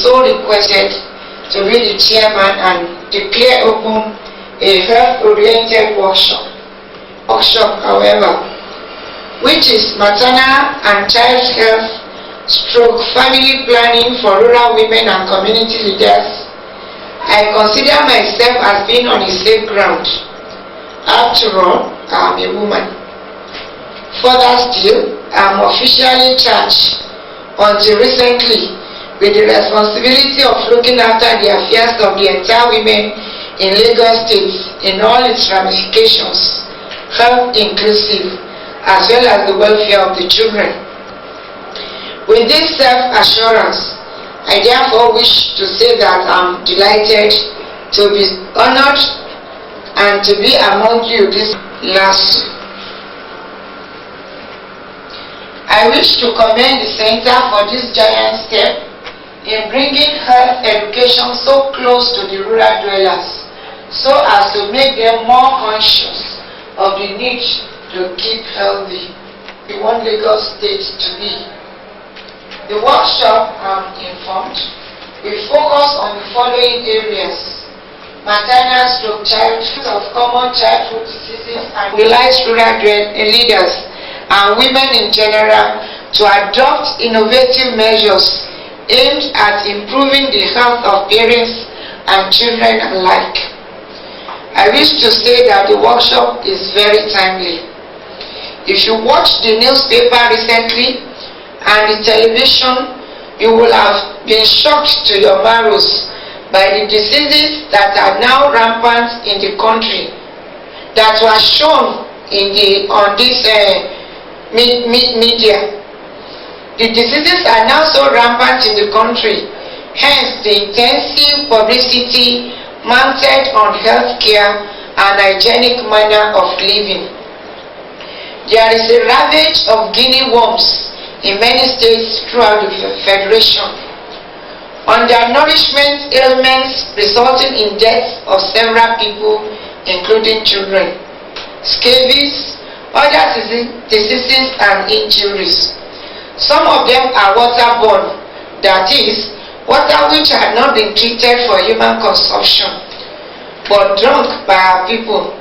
so requested to be the chairman and declare open a health-oriented workshop, however, which is maternal and child health / family planning for rural women and community leaders. I consider myself as being on a safe ground. After all, I am a woman. Further still, I am officially charged until recently with the responsibility of looking after the affairs of the entire women in Lagos State in all its ramifications, health inclusive, as well as the welfare of the children. With this self-assurance, I therefore wish to say that I am delighted to be honored and to be among you this last. I wish to commend the Center for this giant step in bringing health education so close to the rural dwellers, so as to make them more conscious of the need to keep healthy. We want Lagos State to be. The workshop, I'm informed, will focus on the following areas: maternal / childhood of common childhood diseases, and mobilize rural leaders and women in general to adopt innovative measures aimed at improving the health of parents and children alike. I wish to say that the workshop is very timely. If you watched the newspaper recently and the television, you will have been shocked to your marrows by the diseases that are now rampant in the country, that were shown on this media. The diseases are now so rampant in the country, hence the intensive publicity mounted on healthcare and hygienic manner of living. There is a ravage of guinea worms in many states throughout the Federation. Undernourishment ailments resulting in deaths of several people, including children, scabies, other diseases and injuries. Some of them are waterborne, that is, water which had not been treated for human consumption, but drunk by our people.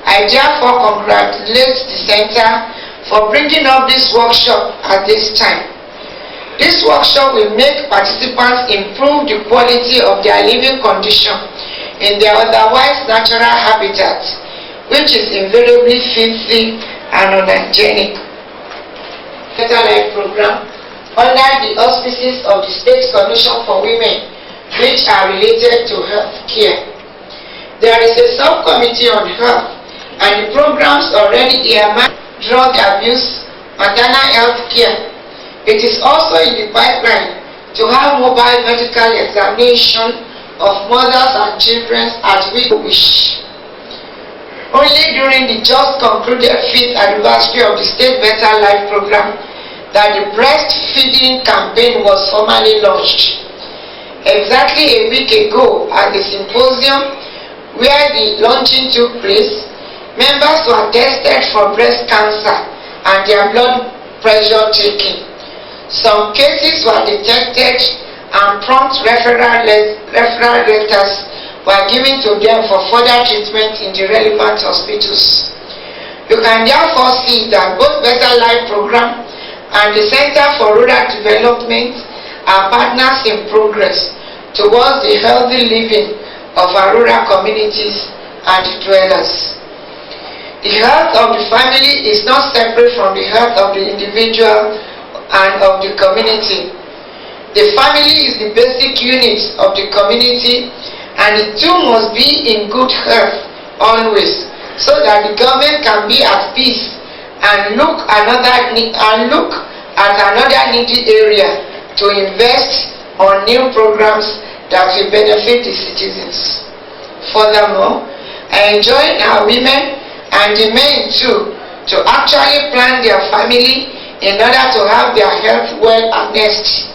I therefore congratulate the Center for bringing up this workshop at this time. This workshop will make participants improve the quality of their living condition in their otherwise natural habitat, which is invariably filthy and unhygienic. Better Life program under the auspices of the State Commission for Women, which are related to health care. There is a subcommittee on health, and the programs already earmarked: drug abuse, maternal health care. It is also in the pipeline to have mobile medical examination of mothers and children as we wish. Only during the just concluded 5th anniversary of the State Better Life program that the breastfeeding campaign was formally launched. Exactly a week ago at the symposium where the launching took place, members were tested for breast cancer and their blood pressure taken. Some cases were detected and prompt referral letters were given to them for further treatment in the relevant hospitals. You can therefore see that both Better Life program and the Center for Rural Development are partners in progress towards the healthy living of our rural communities and the dwellers. The health of the family is not separate from the health of the individual and of the community. The family is the basic unit of the community, and the two must be in good health always, so that the government can be at peace and look at another needy area to invest on new programs that will benefit the citizens. Furthermore, I enjoin our women and the men too to actually plan their family in order to have their health well harnessed.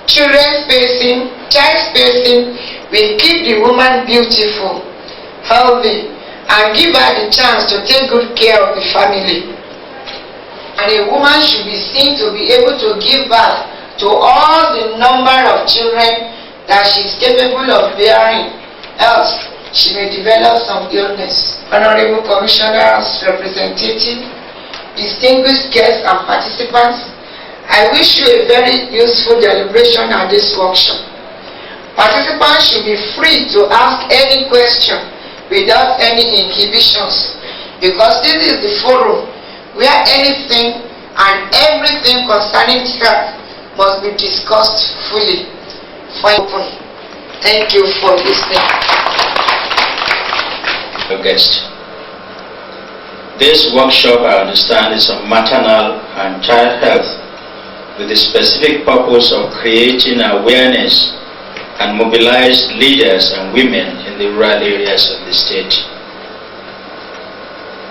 Child spacing will keep the woman beautiful, healthy, and give her the chance to take good care of the family. And a woman should be seen to be able to give birth to all the number of children that she is capable of bearing, else she may develop some illness. Honorable Commissioners, representative, distinguished guests and participants, I wish you a very useful deliberation at this workshop. Participants should be free to ask any question without any inhibitions, because this is the forum where anything and everything concerning health must be discussed fully. Thank you for listening. Guest. This workshop, I understand, is on maternal and child health, with the specific purpose of creating awareness and mobilize leaders and women in the rural areas of the state.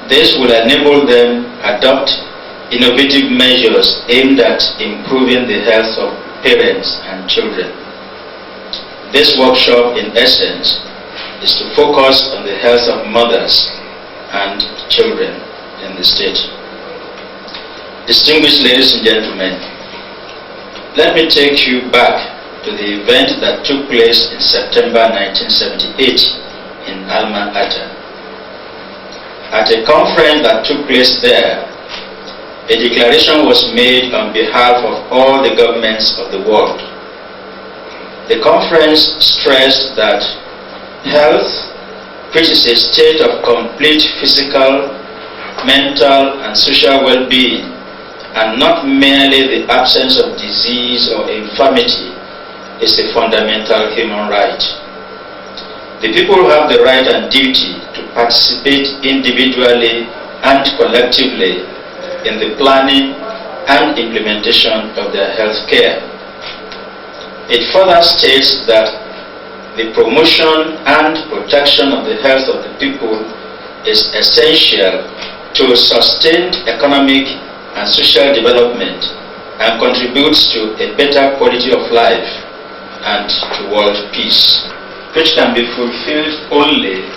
This will enable them adopt innovative measures aimed at improving the health of parents and children. This workshop, in essence, is to focus on the health of mothers and children in the state. Distinguished ladies and gentlemen, let me take you back to the event that took place in September 1978 in Alma-Ata. At a conference that took place there, a declaration was made on behalf of all the governments of the world. The conference stressed that health, which is a state of complete physical, mental, and social well-being, and not merely the absence of disease or infirmity, is a fundamental human right. The people have the right and duty to participate individually and collectively in the planning and implementation of their health care. It further states that the promotion and protection of the health of the people is essential to sustained economic and social development, and contributes to a better quality of life and to world peace, which can be fulfilled only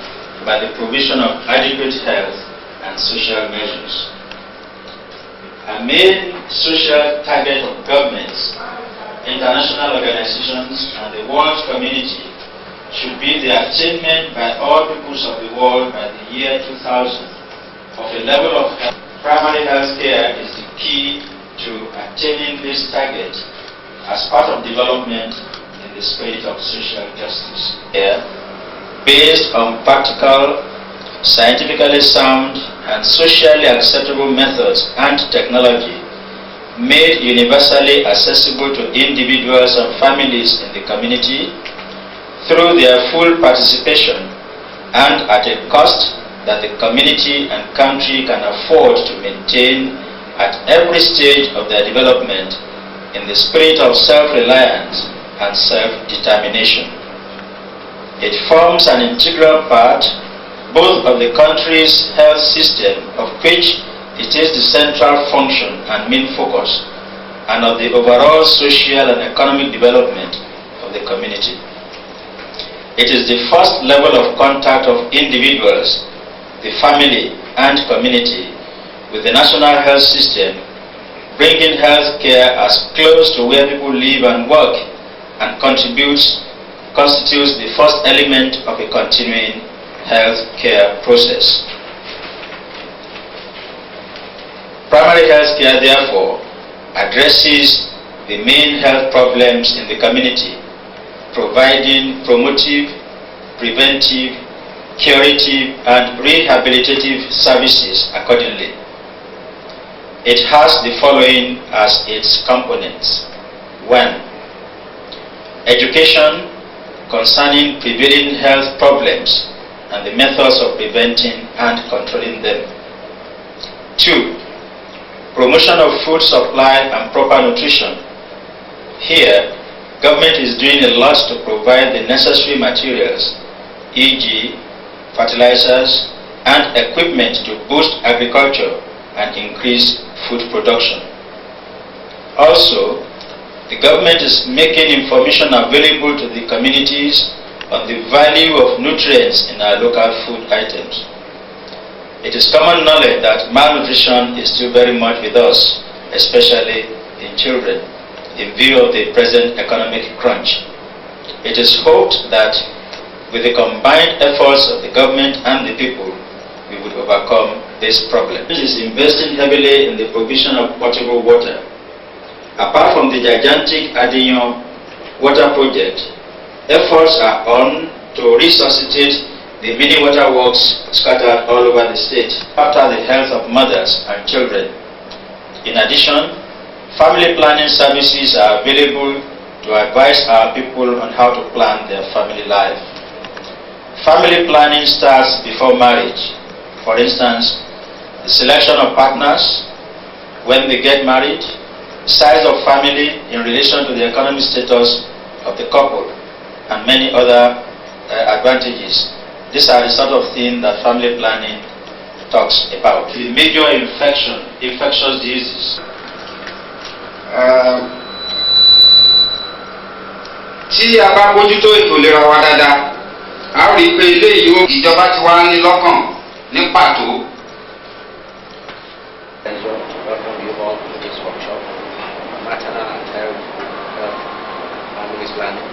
by the provision of adequate health and social measures. A main social target of governments, international organizations, and the world community should be the attainment by all peoples of the world by the year 2000 of a level of health. Primary health care is the key to attaining this target as part of development in the spirit of social justice. Care, based on practical, scientifically sound, and socially acceptable methods and technology, made universally accessible to individuals and families in the community through their full participation and at a cost that the community and country can afford to maintain at every stage of their development in the spirit of self-reliance and self-determination. It forms an integral part both of the country's health system, of which it is the central function and main focus, and of the overall social and economic development of the community. It is the first level of contact of individuals, the family and community with the national health system, bringing health care as close to where people live and work, and constitutes the first element of a continuing health care process. Primary health care, therefore, addresses the main health problems in the community, providing promotive, preventive, curative, and rehabilitative services accordingly. It has the following as its components. 1. Education concerning prevailing health problems and the methods of preventing and controlling them. 2. Promotion of food supply and proper nutrition. Here, government is doing a lot to provide the necessary materials, e.g., fertilizers and equipment to boost agriculture and increase food production. Also, the government is making information available to the communities on the value of nutrients in our local food items. It is common knowledge that malnutrition is still very much with us, especially in children, in view of the present economic crunch. It is hoped that with the combined efforts of the government and the people, we would overcome this problem. It is investing heavily in the provision of potable water. Apart from the gigantic Annualn water project, efforts are on to resuscitate the mini water works scattered all over the state after the health of mothers and children. In addition, family planning services are available to advise our people on how to plan their family life. Family planning starts before marriage. For instance, the selection of partners, when they get married, size of family in relation to the economic status of the couple, and many other advantages. These are the sort of things that family planning talks about. The major infectious diseases. Tí a bá bójútó ètò ìlera wa dáadáa, a rí i pé ilé ìyó ìjọba ti wá ní lọ́kàn ní pàtó. Welcome you all to this workshop, Maternal and Child Health Family Planning,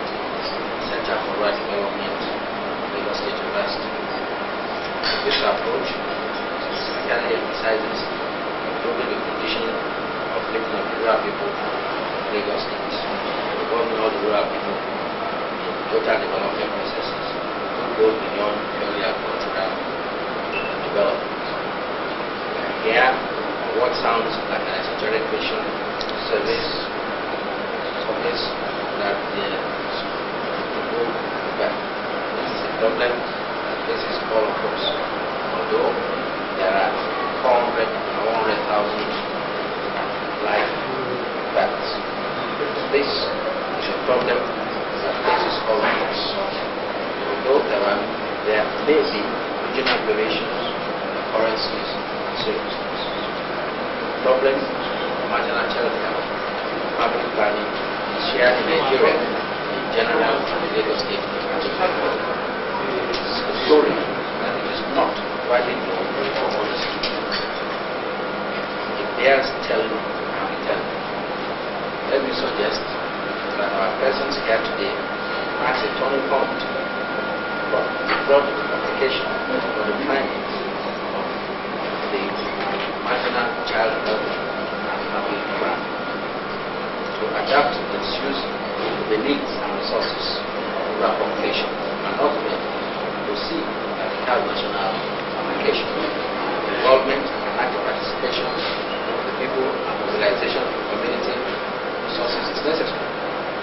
Center for Rural Development, Lagos State University. This approach specifically emphasizes improving the condition of living of the rural people of Lagos State, involving all the rural people in total development processes, go beyond purely agricultural development. Here, what sounds like an esoteric mission service that the people that this is a problem that faces all of us. Although there are 100,000 life births, this is a problem that faces all of us. Although there may be regional variations, occurrences, and circumstances. Problem of maternal child health, family planning is shared in Nigeria in general and in Lagos State in particular. It is a story that it is not widely known for others. It bears telling and retelling. Let me suggest that our presence here today marks a turning point for the broad application for the findings of the maternal child health and family plan to adapt its use to the needs and resources of rural population, and ultimately to see that it has national application. The involvement and active participation of the people and mobilization of the community resources is necessary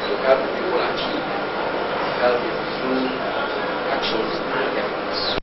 to help the people achieve health through actions and efforts.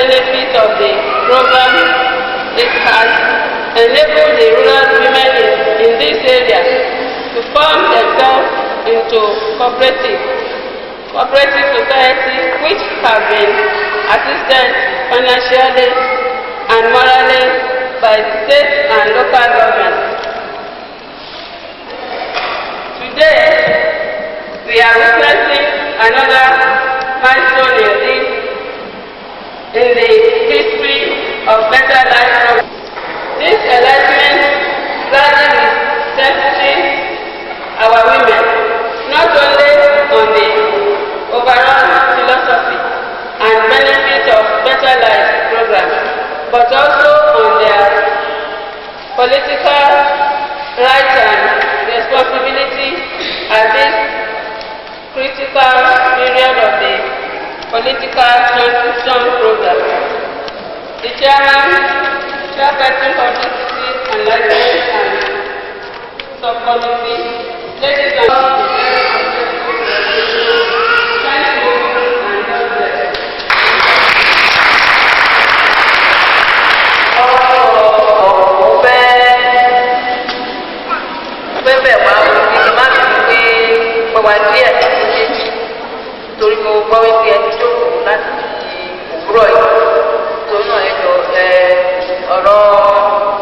benefits of the program, it has enabled the rural women in this area to form themselves into cooperative society which have been assisted financially and morally by state and local governments. Today, we are witnessing another milestone in the history of better life. This enlightenment gradually centering our women not only on the overall philosophy and benefit of better life program, but also on their political rights and responsibility at this critical period of the political transition program. The chairperson of this enlightenment and subcommittee, ladies and torí mo gbọ́ wípé ẹni tó kù láti òwúrọ̀ yìí torí náà ẹjọ́ ọ̀rọ̀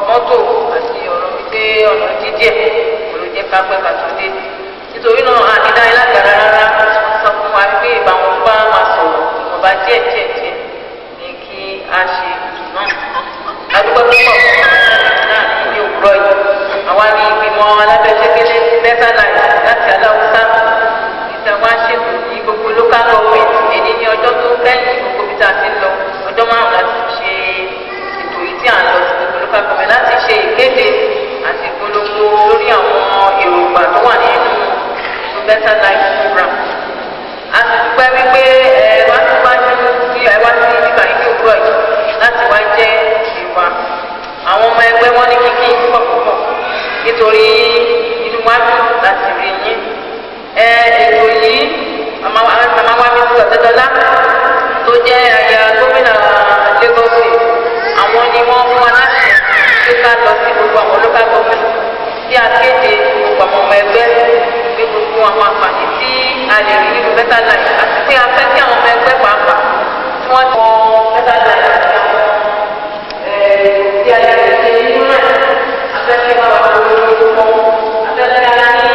mọ́tò àti ọ̀rọ̀ wípé ọ̀nà jíjẹ́ kò ló jẹ́ kápẹ́ kàtúndé nítorí náà àdídáyé lágbára rárá sọ fún wa pé ìbáwọn bá máa sọ̀rọ̀ ìwọ̀nba díẹ̀ ní kí a ṣe ètò náà adúgbò púpọ̀ náà ní òwúrọ̀ yìí àwa ní ìgbìmọ̀ alábẹ́sẹ̀kẹ́lẹ́ better life láti aláwùsá ìtàwọn aṣètò ní gbogbo local government èyí ní ọjọ́ tó kẹ́yìn gbogbo bí tá a ti ń lọ ọjọ́ márùn-ún láti ṣe ètò yìí tí à ń lọ sí gbogbo local government láti ṣe ìkéde àti ìpolongo lórí àwọn èròǹgbà tó wà nínú better life program. a ti dúpẹ́ wípé wá tó bá ní bí wá sí nígbà yìí òwúrọ̀ yìí láti wá jẹ́ ìwà àwọn ọmọ ẹgbẹ́ wọn ní kíkí púpọ̀ nítorí inú wa dùn láti rí yín. Ètò yìí màmá wa mi ti ọ̀tẹ́dọ́lá tó jẹ́ aya gómìnà Lagos àwọn ni wọ́n fún wa láti ṣe ká lọ sí gbogbo àwọn local government tí a kéde gbogbo àwọn ọmọ ẹgbẹ́ pé gbogbo àwọn àǹfààní tí a lè rí nínú better life àti pé a fẹ́ kí àwọn ọmọ ẹgbẹ́ pàápàá tí wọ́n ti mọ better life àti àwọn tí a lè ṣe nínú rẹ̀ a fẹ́ kí wọ́n wà lórí gbogbo a fẹ́ kí a ní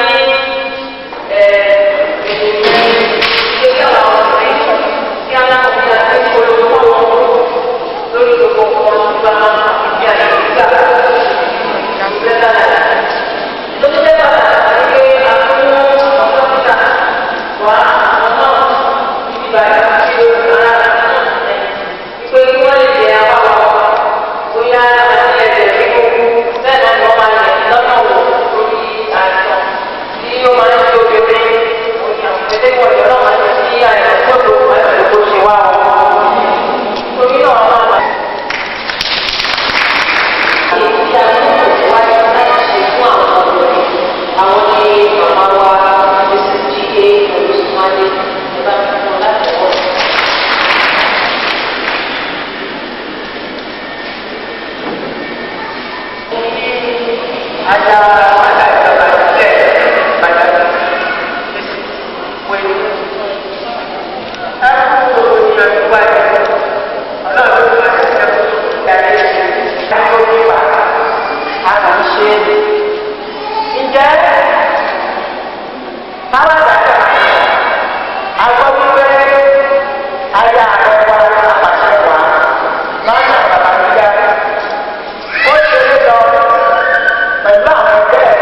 pẹ̀lú àwọn ẹgbẹ́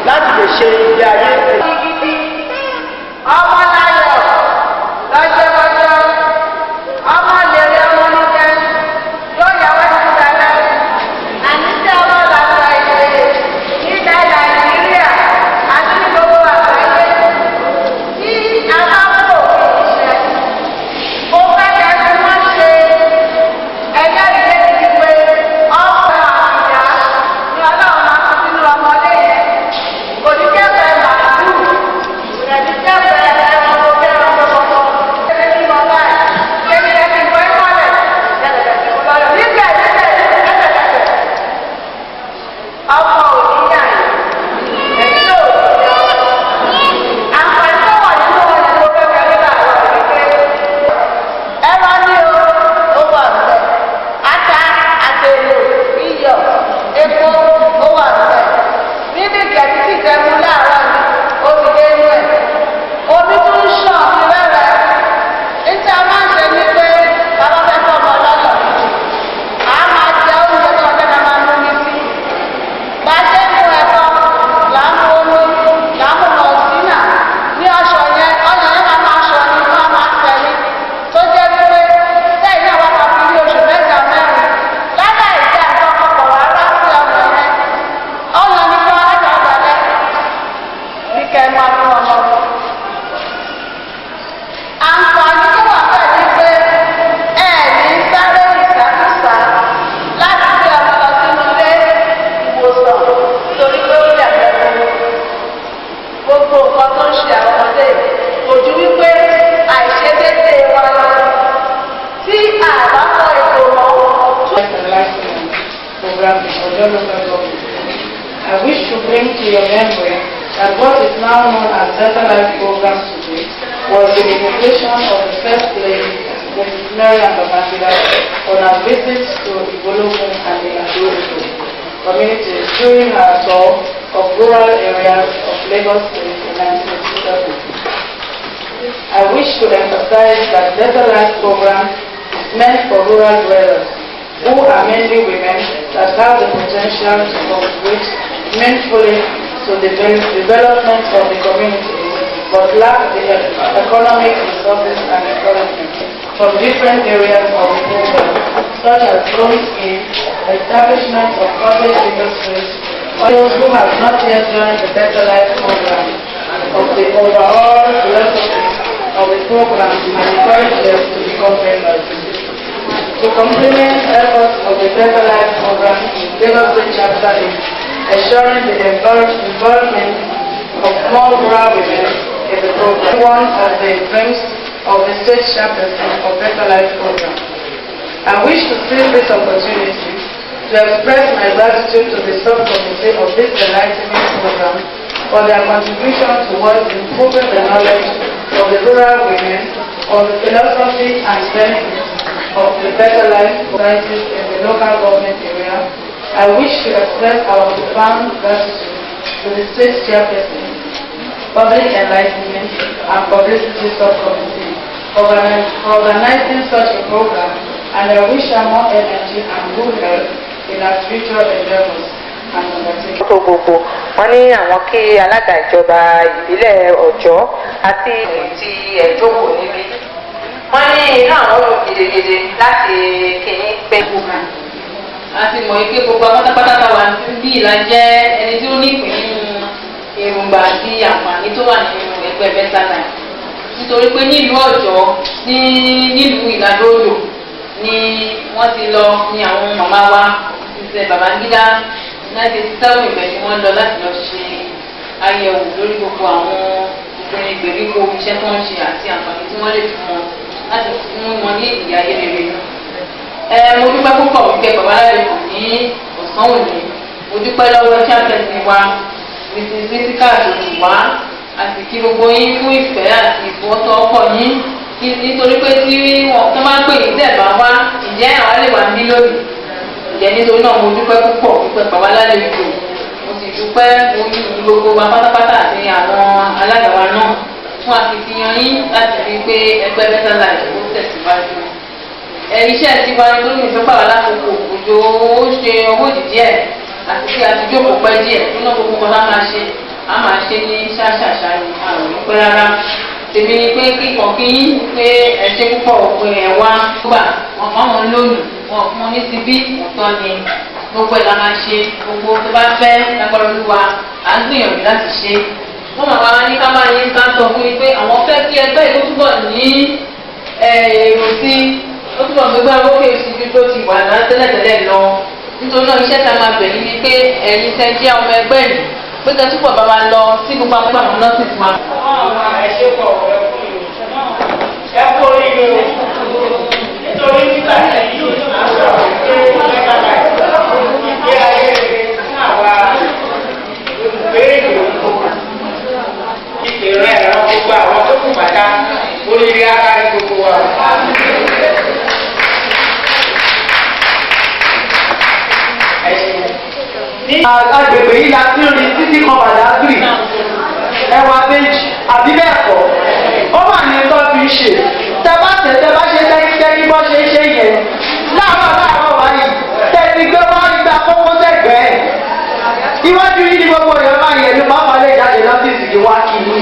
láti lè ṣe ilé ayé. ọmọ láyọ̀ lọ́jọ́lọ́jọ́ ọmọ lèrè ọmọ níjẹ́ yóò yàwó sí dáadáa àní tí ọmọ làgbà ìwé nílẹ̀ nàìjíríà àti ní gbogbo àgbáyé tí aláwọ̀ òṣìṣẹ́ ó fẹ́ kẹ́ kí wọ́n ṣe ẹgbẹ́ ìdílé pé ọ̀pọ̀ àbíyá ni ọlọ́run máa fi sínú ọmọdé yẹn kò ní kẹ́fẹ́ màálù rẹ̀ ní kẹ́fẹ́ ẹranko kẹ́ranko kọ̀ọ̀kan kẹ́kẹ́ kí wọ́n báyìí kẹ́kẹ́ kí wọ́n mọ́lẹ̀ lọ́yọ̀ níbẹ̀ kẹ́kẹ́kẹ́kẹ́ ọmọ òníyà èyí ló àǹfààní tó wà nínú wọn ni mo fẹ́ fẹ́ nígbà àwọn ìdílé ẹran ní ó wà níbẹ̀ ata àtẹ̀lò iyọ̀ epo ó wà níbẹ̀ níbi kẹ̀kí sì fẹ́ mú láàárọ̀ ni ó fi dé inú ẹ̀ omi tún ń ṣàn sí wẹ́rẹ́ níta máa ń ṣe ní pé bàbá fẹ́ fọ́ ọmọ lọ́nà a máa jẹ oúnjẹ tó ọjọ́ náà máa ń mú mi sí bá ṣe ń mú ẹ̀kọ́ là ń mú omi là ń mú mọ̀ọ́sínà ní ọ̀ṣọ́ yẹn ọ̀nà yẹn máa máa ṣọ ni wọ́n máa tẹ̀lé tó jẹ́ wípé sẹ́yìn náà wọ́n máa fi ní oṣù mẹ́ta mẹ́rin lábẹ́ ìjà nǹkan kọ̀ọ̀kan rárá sí ọ̀nà yẹn ọ̀nà ní kí wọ́n lẹ́nu ọ̀gbàlẹ́ ní kẹ́ ẹ máa fún ọmọ. àǹfààní tó wà bẹ́ẹ̀ ni pé ẹ ní sáré ìsàkúsà láti gbé ọmọ lọ sínú ilé ìwòsàn torí pé ó yà lẹ́nu gbogbo nǹkan tó ń ṣe àwọn ọmọdé kò ju wípé àìṣedéédé wa lọ tí àbákọ ètò mọ́. Program in Ojo local government. I wish to bring to your memory that what is now known as Better Life Program today was the invitation of the first lady, Mrs. Mary Babangida, on her visit to Igbolokun and the Adoredo communities during her tour of rural areas of Lagos State in 1967. I wish to emphasize that Better Life Program is meant for rural dwellers, who are mainly women that have the potential to contribute meaningfully to the development of the community, but lack the economic resources and encouragement from different areas of the program, such as loan schemes, establishment of cottage industries, or those who have not yet joined the Better Life Program. Of the overall philosophy of the program and encourage them to become members. To complement efforts of the Better Life Program in Lagos State Chapter is ensuring the involvement of more rural women in the program. One of the dreams of the State Chapter of Better Life Program. I wish to seize this opportunity to express my gratitude to the subcommittee of this enlightenment program for their contribution towards improving the knowledge of the rural women on the philosophy and benefits of the Better Life societies in the local government area. I wish to express our profound gratitude to the State Chairperson, Public Enlightenment and Publicity Subcommittee for organizing such a program, and I wish her more energy and good health in her future endeavors. tó gbogbo wọn ní àwọn kí alága ìjọba ìbílẹ̀ Ọ̀jọ́ àti ti ẹ̀jọ̀gbò níbí wọn ní inú àwọn ohun gidigidi láti kìíní pé gbogbo. a ti mọ̀ pé gbogbo pátápátá tá wà bí ìlà jẹ́ ẹni tí ó ní ìpín nínú èròǹgbà àti àǹfààní tó wà nínú ẹgbẹ́ Better Life nítorí pé nílùú Ọ̀jọ́ nílùú Ìlàdóòdò ni wọ́n ti lọ ní àwọn màmá wa ṣiṣẹ́ Babangida láti sẹ́wọ̀n ìbẹ̀ ni wọ́n lọ láti lọ ṣe àyẹ̀wò lórí gbogbo àwọn ìpínlẹ̀ ìgbèríko iṣẹ́ tó ń ṣe àti àǹfààní tí wọ́n lè fún wọn láti fún wọn ní ìyá ayé rere náà. Mo dúpẹ́ púpọ̀ wípé bàbá lálejò ní ọ̀sán òní. Mo dúpẹ́ lọ́wọ́ chairperson wa Mrs. Jessica Àdùnwá àti kí gbogbo yín fún ìfẹ́ àti ìfọwọ́sowọ́pọ̀ yín nítorí pé tí wọ́n tó máa ń pè yín tẹ̀ bá wá ìjẹ́ àwa lè wà ní lónìí. Ìjẹ́ nítorí náà mo dúpẹ́ púpọ̀ wípé bàbá lálejò. Mo sì dúpẹ́ orí gbogbo wa pátápátá àti àwọn alága wa náà fún akitiyan yín láti rí pé ẹgbẹ́ Better Life ó tẹ̀síwájú. Iṣẹ́ ti wá nítorí ìfẹ́ pàwọ́ lákòókò òjò ó ṣe owó ìdí ẹ̀ àti tí a ti jókòó pẹ́ díẹ̀ nínú gbogbo wọn a máa ṣe ní ṣáṣàṣà ní àrùn pẹ́ rárá. Tèmi ni pé kíkan kí pé ẹ ṣe púpọ̀ pé ẹ wá gbà wọn fún àwọn lónìí wọn fún wọn ní ti bí ọ̀tọ̀ ni gbogbo ẹ̀ la máa ṣe gbogbo tó bá fẹ́ lágbára Olúwa à ń gbìyànjú láti ṣe. Wọ́n máa wá ní ká máa yín ká sọ fún yín pé àwọn fẹ́ kí ẹgbẹ́ ìlú túbọ̀ ní èrò sí ó túbọ̀ gbégbá lókè sí bí tó ti wà náà tẹ́lẹ̀tẹ́lẹ̀ lọ. Nítorí náà iṣẹ́ tá a máa bẹ̀rẹ̀ ni pé ẹ̀yin tẹ́ jẹ́ ọmọ ẹgbẹ́ yìí pé kẹ́ túbọ̀ bá wa lọ sí gbogbo àwọn ọmọ nọ́ọ̀sì fún wa. Ẹ kú oríire o nítorí nígbà tí yóò máa sọ̀rọ̀ pé mẹ́tàlá ìgbé ayé rere fún àwa olùgbé ìlú ìpèrè ẹ̀rọ gbogbo àwọn tó kù bàtà oríire akárí gbogbo wa. Ní agbègbè yìí la ti rí títí kan Badagry ẹwà méjì àbí bẹ́ẹ̀ kọ́ ó wà ní tó fi ń ṣe tẹ́bá ṣe tẹ́kítẹ́kí bọ́ ṣe ń ṣe yẹn láàárọ̀ báyìí tẹ́tí gbé wá ìgbà kókó sẹ́gbẹ̀ẹ́ iwájú yìí ni gbogbo èèyàn máa yẹ ní pàápàá lè jáde lọ́fíìsì kí wá kí ni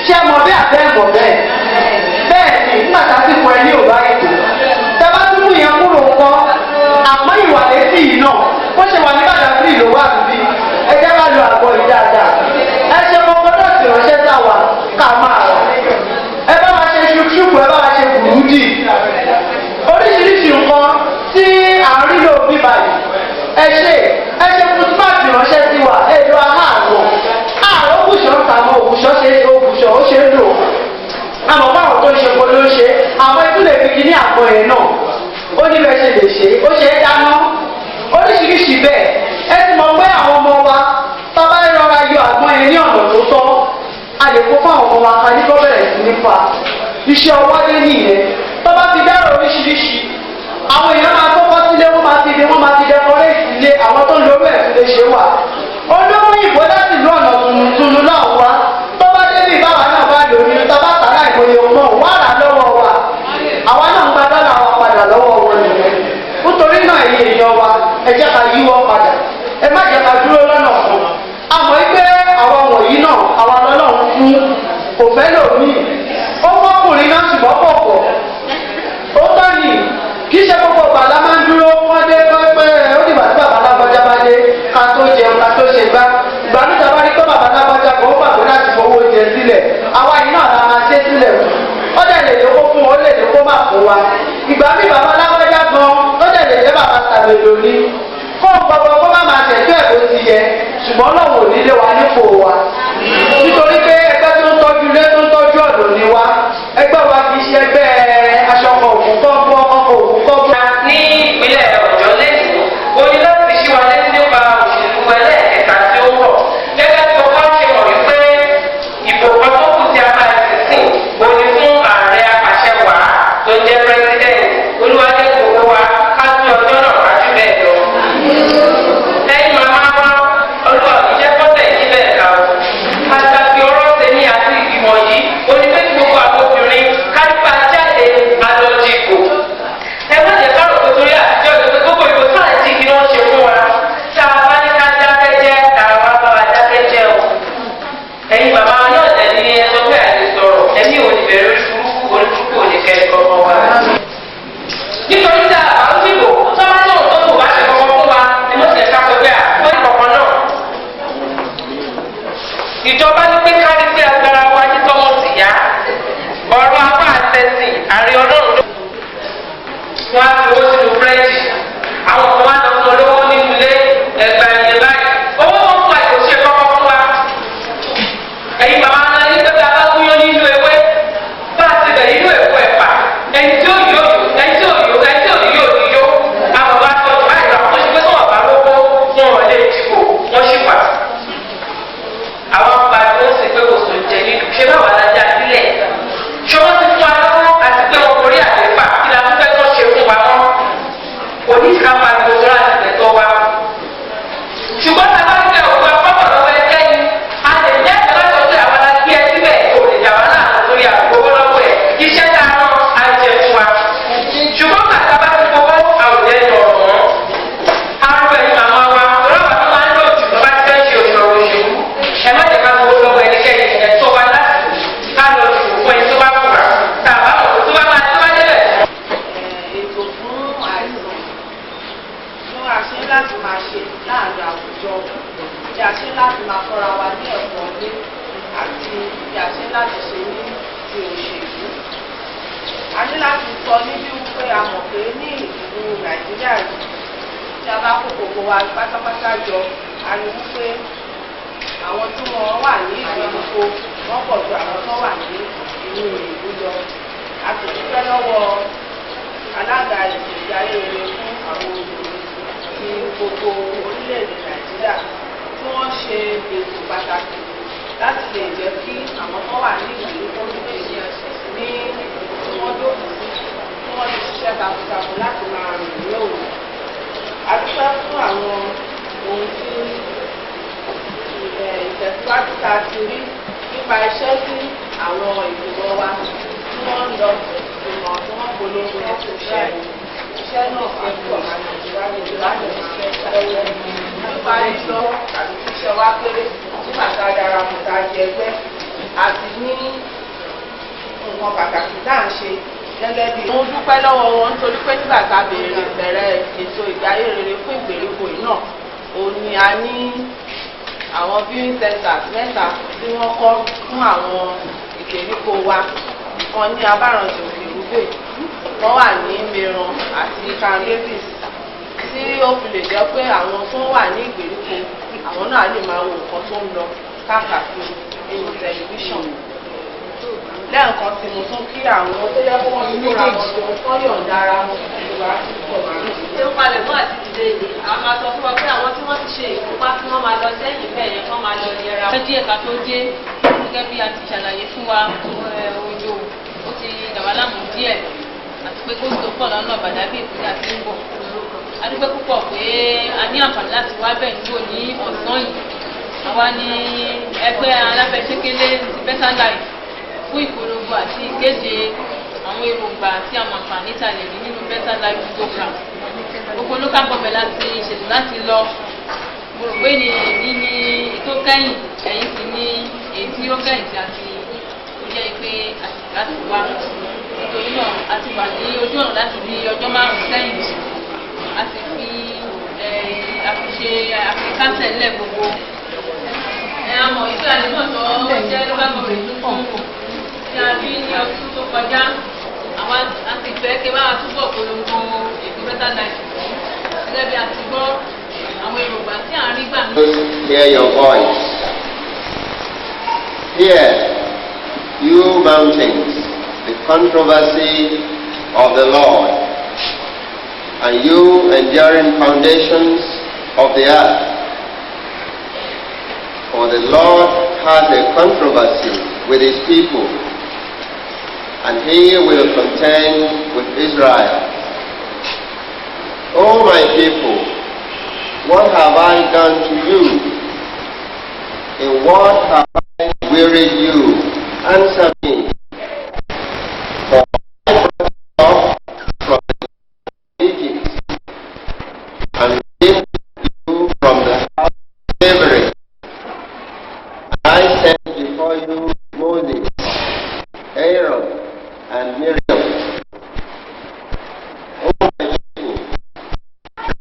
ṣé mọ̀ bí àtẹ́gbọ̀ bẹ́ẹ̀ bẹ́ẹ̀ ni nígbà tá a ti pọ̀ ẹ́ ní òbá ètò tẹ́bá tún mú yẹn kúrò ńkọ́ àmọ́ ìwà létí yìí náà bó ṣe wà ní Badagry ló wà níbí ẹ jẹ́ ká lo àgọ́ yìí dáadáa ẹ ṣe gbogbo náà sì ránṣẹ́ sáwà ká máa rà ẹ bá wa ṣe ṣùkúṣùkù ẹ bá wa ṣe bùrúdì oríṣiríṣi nǹkan tí à ń rí lò bí báyìí ẹ ṣe fúnpáàtì ránṣẹ́ sí wa ẹ lo àárọ̀ ògùṣọ́ ń ta mọ́ ògùṣọ́ ó ṣe é lò àmọ́ báwọn tó ń ṣe kó ló ń ṣe àwọn ìtúlẹ̀ fi kí ní àpò ẹ̀ náà ó ní bẹ́ẹ̀ ṣe lè ṣe ó ṣe é dáná oríṣiríṣi bẹ́ẹ̀ ẹ ti mọ̀ pé àwọn ọmọ wa tó bá rọra yọ àgbọn yẹn ní ọ̀nà tó tọ́ a lè kó fún àwọn ọmọ wa ká ní kó bẹ̀rẹ̀ sí ní fa iṣẹ́ ọwọ́dé nìyẹn tó bá ti dára oríṣiríṣi àwọn èèyàn máa kọ́kọ́ sílé wọ́n máa ti dẹkọrẹ́ẹ̀tì ilé àwọn tó ń lo owó ẹ̀sìn lè ṣe wà olówó ìbò láti lu ọ̀nà tuntun náà wá tó bá débi báwa náà bá lò ní tó bá tààrà ìmọ̀ye ọmọ wà rà lọ́wọ́ wa àwa náà ń gba dọ́là wa padà lọ́wọ́ wọn nìyẹn nítorí náà èyí èèyàn wa ẹ jẹ́ ká yíwọ́ padà ẹ má jẹ́ ká dúró lọ́nà fún àmọ́ pé àwọn wọ̀nyí náà àwọn ọlọ́run fún kò fẹ́ lòmíì ó fọ́kùnrin náà ṣùgbọ́n pọ̀pọ̀ ó tọ́ ni kì í ṣe gbogbo bàlá máa ń dúró wọ́n dé pẹ́pẹ́ ó dìgbà tí bàbá lágbájá bá dé ká tó jẹun ká tó ṣe gbá ìgbà níta bá rí pé bàbá lágbájá kan ó gbàgbé láti fowó jẹ sílẹ̀ àwa yìí náà la máa ṣe sílẹ̀ fún ó dẹ̀ lè lówó fún ó lè lówó má fún wa ìgbà mí bàbá lágbájá gan ó dẹ̀ lè jẹ́ bàbá tàbẹ̀lò ní kó gbogbo kó má máa tẹ̀sí ẹ̀ bó ti yẹ ṣùgbọ́n lọ́wọ́ nílé wa nípò wa nítorí pé ẹgbẹ́ tó ń tọ́jú ilé tó ń tọ́jú ọ̀dọ̀ ni wa ẹgbẹ́ wa kì í ṣe ẹgbẹ́ aṣọ́kọ̀ òkú kọ́ńkọ́ ọkọ̀ òkú kọ́ńkọ́. ní ìpínlẹ̀ Ọ̀yọ́ lẹ́sìn ó ní láti ṣí wa létí nípa òṣèlú ẹlẹ́ẹ̀kẹta tí ó wọ̀ gẹ́gẹ́ bí ọkọ̀ ṣe mọ̀ wípé ìbò kan tó kù tí a máa ti sìn ó ní fún ààrẹ apàṣẹwàá tó jẹ́ president olúwàjẹ́ gbogbo wa ká sí ọjọ́ náà kájú bẹ́ẹ̀ lọ. lẹ́yìn màmá wa olúwa ìjẹ́ kọ́tẹ̀ yìí bẹ́ẹ̀ ká o àtàkì ọ̀rọ̀ tèmi àti ìgbìmọ̀ yìí ó ní pé gbogbo àwọn a mọ̀ pé ní ìlú Nàìjíríà yìí tí a bá kó gbogbo wa pátápátá jọ a rí wípé àwọn tí wọ́n wà ní ìgbèríko wọ́n pọ̀ ju àwọn tó wà ní inú ìlú lọ. A sì dúpẹ́ lọ́wọ́ alága ìgbésí ayé rere fún àwọn olùdókòwò ní gbogbo orílẹ̀-èdè Nàìjíríà tí wọ́n ṣe ètò pàtàkì láti lè jẹ́ kí àwọn tó wà ní ìgbèríko ní tí wọ́n dókòó sí tí wọ́n ti ṣiṣẹ́ takuntakun láti máa rìn ní òru. A dúpẹ́ fún àwọn ohun tí ìtẹ̀síwájú ta ti rí nípa iṣẹ́ tí àwọn ìgbìmọ̀ wa tí wọ́n ń lọ ìmọ̀ tí wọ́n polówó ẹ̀sùn iṣẹ́ náà àdúgbò máa ń tẹ̀síwájú láti ṣiṣẹ́ nípa ìlọ àti ṣiṣẹ́ wá péré nígbà tá a darapọ̀ tá a jẹ ẹgbẹ́ àti ní nǹkan pàtàkì tá à ń ṣe gẹ́gẹ́ bí. Mo dúpẹ́ lọ́wọ́ wọn nítorí pé nígbà tá a bẹ̀rẹ̀ ètò ìgbáyé rere fún ìgbèríko yìí náà òun ni a ní àwọn viewing centers mẹ́ta tí wọ́n kọ́ fún àwọn ìgbèríko wa kan ní abáranjò ìrúgbè wọ́n wà ní mìíràn àti kangavis tí ó fi lè jẹ́ pé àwọn tó wà ní ìgbèríko àwọn náà lè máa wo nǹkan tó ń lọ káàkiri nínú tẹlifíṣàn. Lẹ́ẹ̀kan tí mo tún kí àwọn tó yẹ kó wọ́n ti kóra wọn tó kọ́ yọ̀ǹda ara wọn ìwà àti pọ̀ máa ń ṣe. Ṣé ó palẹ̀ mọ́ àti dìde èdè? A máa sọ fún wa pé àwọn tí wọ́n ti ṣe ìkópa kí wọ́n máa lọ sẹ́yìn bẹ́ẹ̀ yẹn kí wọ́n máa lọ yẹra. Ẹ díẹ̀ ká tó dé gẹ́gẹ́ bí a ti ṣàlàyé fún wa òjò ó ti dàwà láàmú díẹ̀ àti pé kóso pọ̀ lọ́nà Bàdágì ìpínlẹ̀ àti ń bọ̀. A dúpẹ́ púpọ̀ pé a ní àǹfààní láti wá bẹ̀ nígbò ní ọ̀sán yìí. Àwa ní ẹgbẹ́ alábẹ́sẹ́kélé ti Better Life fún ìpolongo àti ìkéde àwọn èròǹgbà àti àwọn àǹfààní tá a lè rí nínú Better Life program. Gbogbo local government láti ṣètò láti lọ. Mo rò pé ní tó kẹ́yìn ẹ̀yìn sì ní èyí tí ó kẹ́yìn tí a ti ó jẹ́ pé láti wá. Nítorí náà a ti wà ní ojú ọ̀nà láti bí ọjọ́ 5 sẹ́yìn. A ti fi àfikásẹ̀ ńlẹ̀ gbogbo. Àmọ̀ ìgbé àdéhùn tó jẹ́ local government tuntun tí a bí ní ọdún tó kọjá àwọn àti ìfẹ́ kí wọ́n á túbọ̀ polongo ètò Better Life gẹ́gẹ́ bí a ti gbọ́ àwọn èròǹgbà tí à ń rí gbà. Hear your voice. Hear, you mountains, the controversy of the Lord, and you enduring foundations of the earth. For the Lord has a controversy with his people, and he will contend with Israel. O my people, what have I done to you? In what have I wearied you? Answer me. For I brought you up from Egypt, and lifted you from the house of slavery. And I sent before you Moses, Aaron, and Miriam. O my people,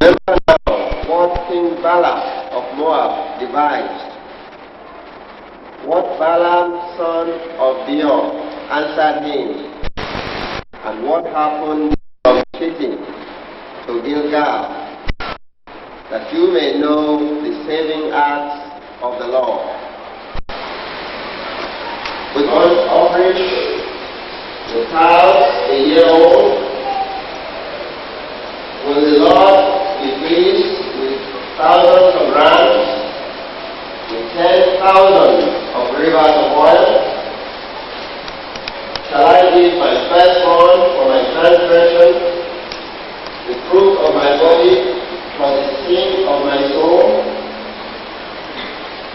remember now what King Balak of Moab devised, what Balaam son of Beor answered him, and what happened from Shittim to Gilgal, that you may know the saving acts of the Lord. With one offering, the cows a year old, will the Lord be pleased with thousands of rams, with 10,000 of rivers of oil? Shall I give my firstborn for my transgression, the fruit of my body for the sin of my soul?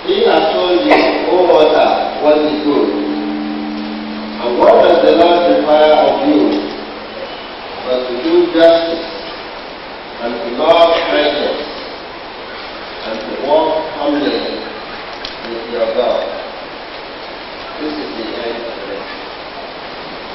He has told you, O water, what is good. And what does the Lord require of you? But to do justice, and to love kindness, and to walk humbly with your God. This is the end of the lesson.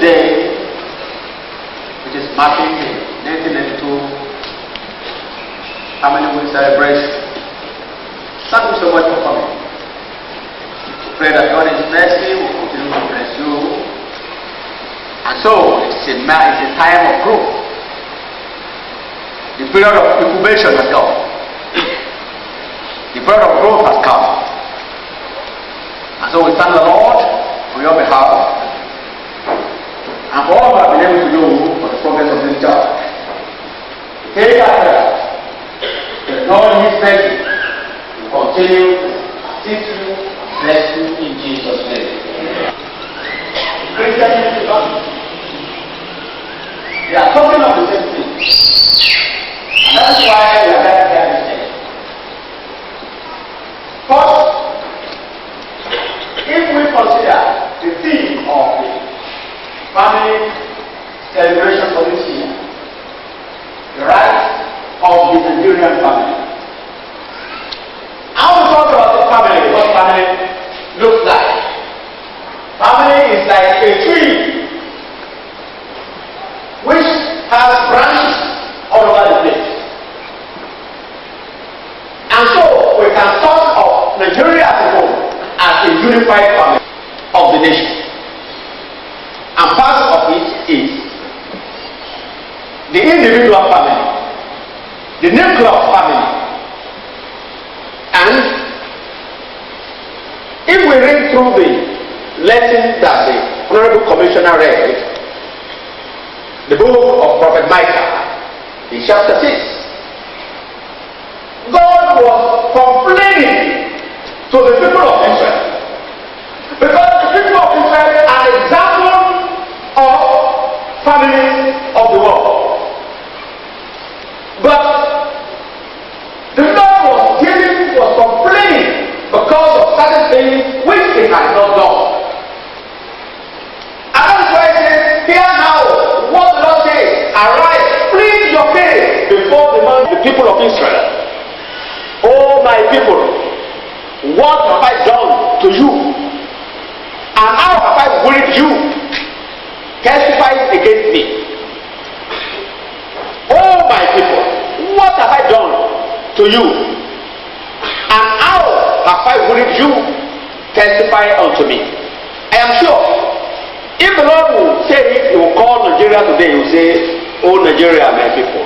day, which is marking the 1992 Family Week celebration. Thank you so much for coming. We pray that God in His mercy will continue to bless you. And so, it's a time of growth. The period of incubation has come. The period of growth has come. And so we thank the Lord on your behalf and for all we have been able to do for the progress of this church. Take after the Lord in His mercy will continue to assist you, bless you in Jesus' name. Christians, they are talking of the same thing. And that's why we are gathered here this day. First, if we consider the theme of the family celebration for this year, the rights of the Nigerian family, I want to talk about the family, what family looks like. Family is like a tree which has branches all over the place. And so we can talk of Nigeria as a whole as a unified family of the nation. And part of it is the individual family, the nuclear family. And if we read through the lesson that the Honorable Commissioner read, the book of Prophet Micah, in chapter 6, God was complaining to the people of Israel because the people of Israel are an example of families of the world. But the Lord was complaining because of certain things which they had not done. And that's why it says, hear now what the Lord says, arise, plead your case before the people of Israel. Oh my people, what have I done to you? And how have I worried you? Testify against me. Oh my people, what have I done to you? And how have I worried you? Testify unto me. I am sure, if the Lord will say it, He will call Nigeria today, He will say, oh Nigeria, my people,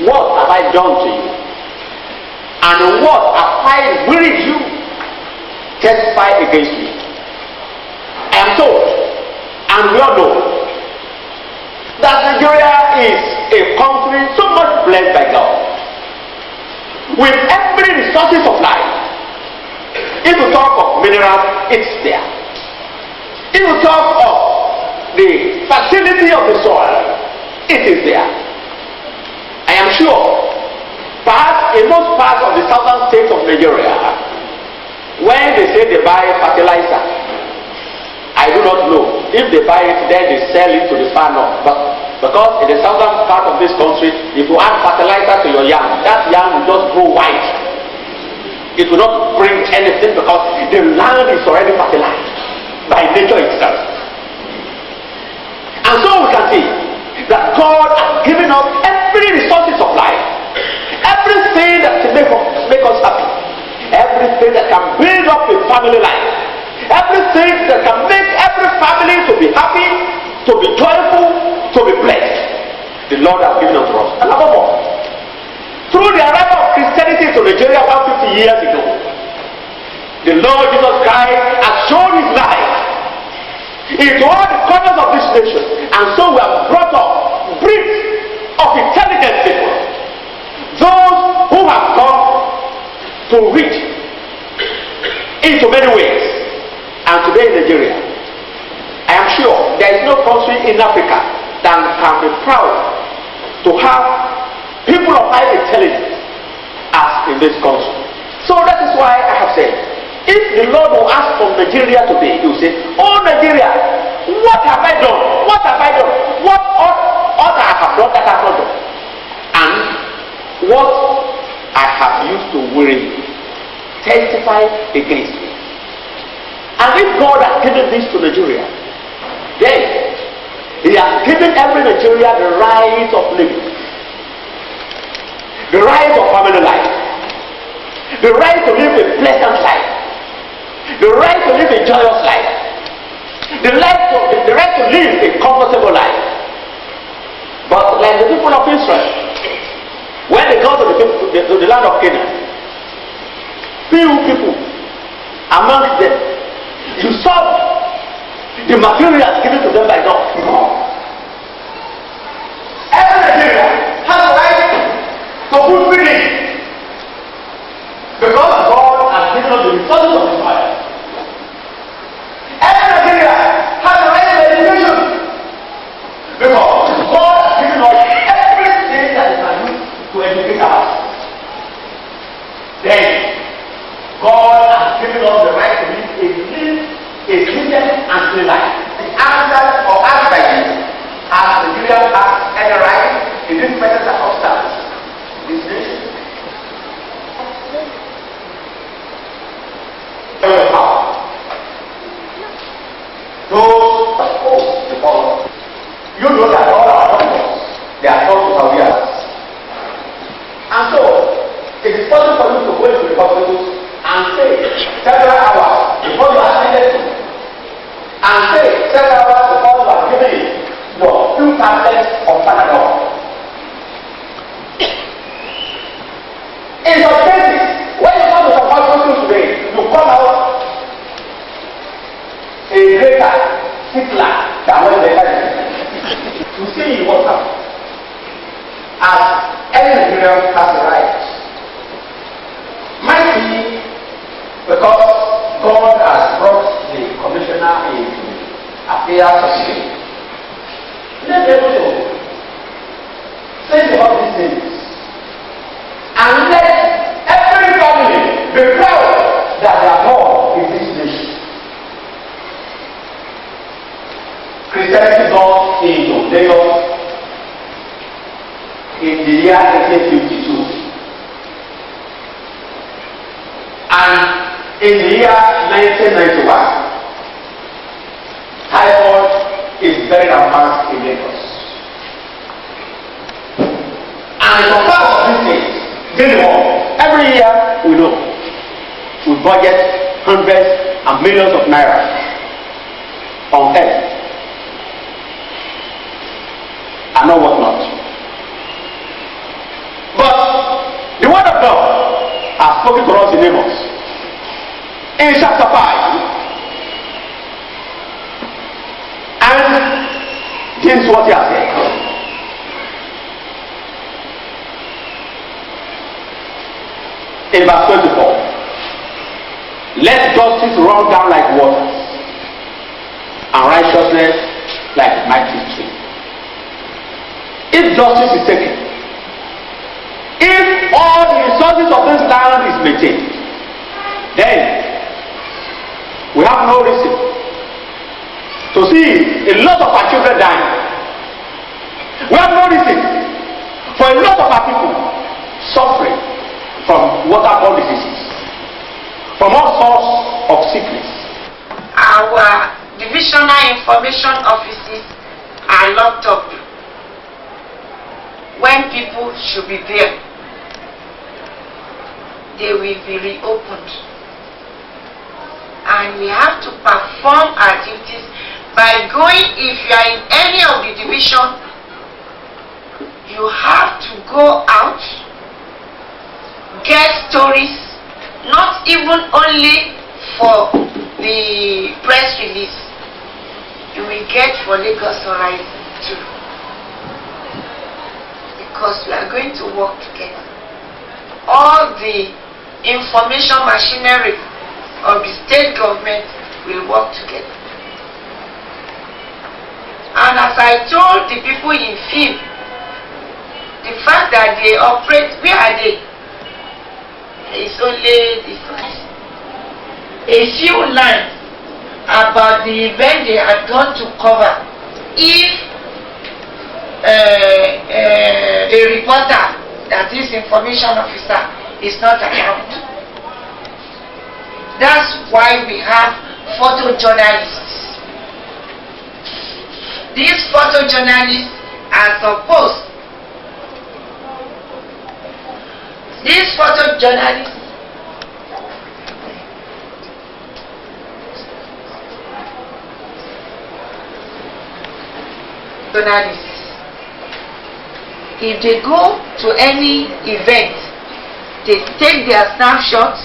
what have I done to you? And what have I worried you? Testify against me. I am told, and we all know, that Nigeria is a country so much blessed by God, with every resources of life. If you talk of minerals, it's there. If you talk of the fertility of the soil, it is there. I am sure, perhaps in most parts of the southern states of Nigeria, when they say they buy fertilizer, I do not know. If they buy it, then they sell it to the far north. But because in the southern part of this country, if you add fertilizer to your yam, that yam will just grow white. It will not bring anything because the land is already fertilized by nature itself. And so we can see that God has given us every resources of life, everything that can make us happy, everything that can build up a family life, everything that can make every family to be happy, to be joyful, to be blessed. The Lord has given unto us. And above all, through the arrival of Christianity to Nigeria 150 years ago, the Lord Jesus Christ has shown His life into all the corners of this nation. And so we have brought up breeds of intelligent people, those who have come to reach into many ways. And today in Nigeria, I am sure there is no country in Africa that can be proud to have people of high intelligence as in this country. So that is why I have said, if the Lord will ask from Nigeria today, He will say, oh Nigeria, what have I done? What have I done? What ought I have done that I have not done? And what I have used to worry you, testify against me. And if God has given this to Nigeria, then He has given every Nigerian the right of living, the right of family life, the right to live a pleasant life, the right to live a joyous life, the right to live a comfortable life. But like the people of Israel, when they come to the land of Canaan, few people amongst them usurp the materials given to them by God. Every Nigerian has a right to good feeding because God has given us the resources of His fire. Every Nigerian has a right to education because God has given us everything that is used to educate us. Then God has given us the right to live a decent and free life. The answer or asked by you, has Nigeria has any right in this present circumstance? This nation. Those opposed the follow. You know that all our doctors, they are taught to Saudi Arabia. And so, it is possible for you to go into the hospitals and say several hours before you are attended to, and say several hours before you are given your few tablets of Panadol. In some cases, when you come to some hospitals today, you come out a greater, sickler than when they had it. You see in what's up. As any Nigerian has a right. Might be because God has brought the commissioner into affairs of the day. Let them know. Think about these things. And let every family be proud that they are born in this nation. Christianity got into Lagos in the year 1852. And in the year 1991, typhoid is very advanced in Lagos. And for part of these things, every year we know we budget hundreds and millions of naira on health and know what not. But the word of God has spoken to us in Amos. In chapter 5, and this is what he has said. In verse 24, let justice run down like waters, and righteousness like mighty stream. If justice is taken, if all the resources of this land is maintained, then we have no reason to see a lot of our children dying. We have no reason for a lot of our people suffering from waterborne diseases, from all sorts of sickness. Our divisional information offices are locked up when people should be there. They will be reopened. And we have to perform our duties by going, if you are in any of the division, you have to go out, get stories, not even only for the press release, you will get for Lagos Horizon too. Because we are going to work together. All the information machinery of the state government will work together. And as I told the people in film, the fact that they operate, where are they? It's only this one. A few lines about the event they had gone to cover. If a reporter, that is information officer, is not around. That's why we have photojournalists. These photojournalists are supposed. These photojournalists if they go to any event, they take their snapshots,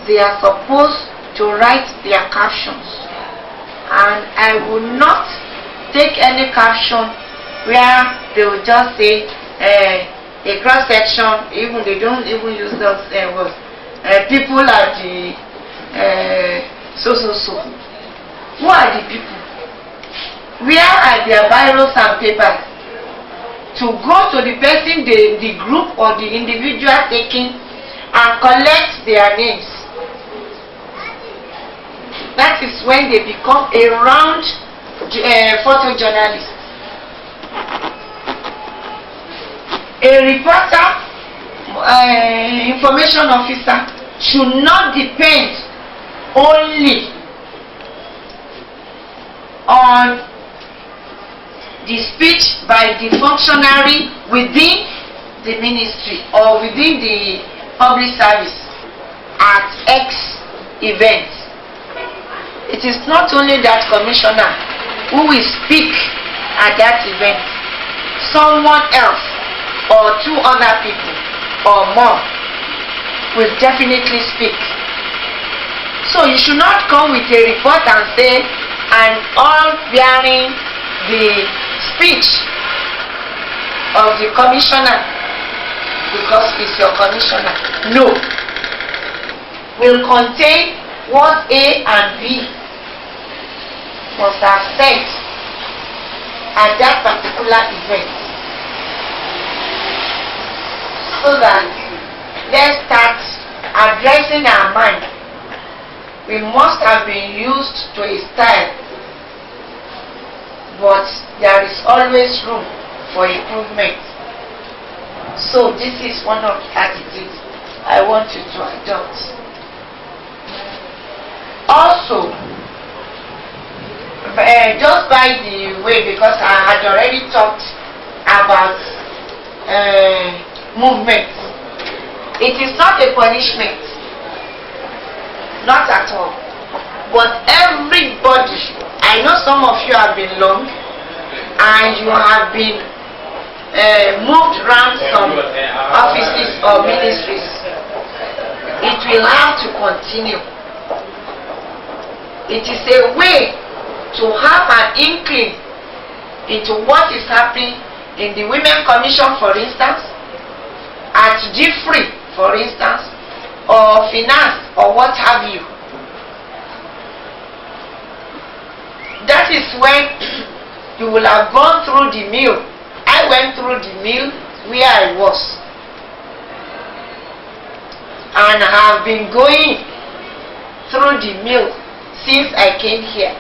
they are supposed to write their captions. And I will not take any caption where they will just say a cross section, even they don't even use those words. People are the so. Who are the people? Where are their biros and papers? To go to the person, the group or the individual taking and collect their names. That is when they become a round photojournalist. A reporter, information officer should not depend only on the speech by the functionary within the ministry or within the public service at X event. It is not only that commissioner who will speak at that event. Someone else or two other people or more will definitely speak. So you should not come with a report and say, and all bearing the speech of the commissioner because it's your commissioner. No. Will contain what A and B must have said at that particular event. So that let's start addressing our mind. We must have been used to a style, but there is always room for improvement. So this is one of the attitudes I want you to adopt. Also, just by the way, because I had already talked about movement, it is not a punishment, not at all. But everybody, I know some of you have been long and you have been moved around some offices or ministries. It will have to continue. It is a way to have an inkling into what is happening in the Women Commission, for instance, at G-Free, for instance, or finance, or what have you. That is when you will have gone through the mill. I went through the mill where I was, and I have been going through the mill since I came here.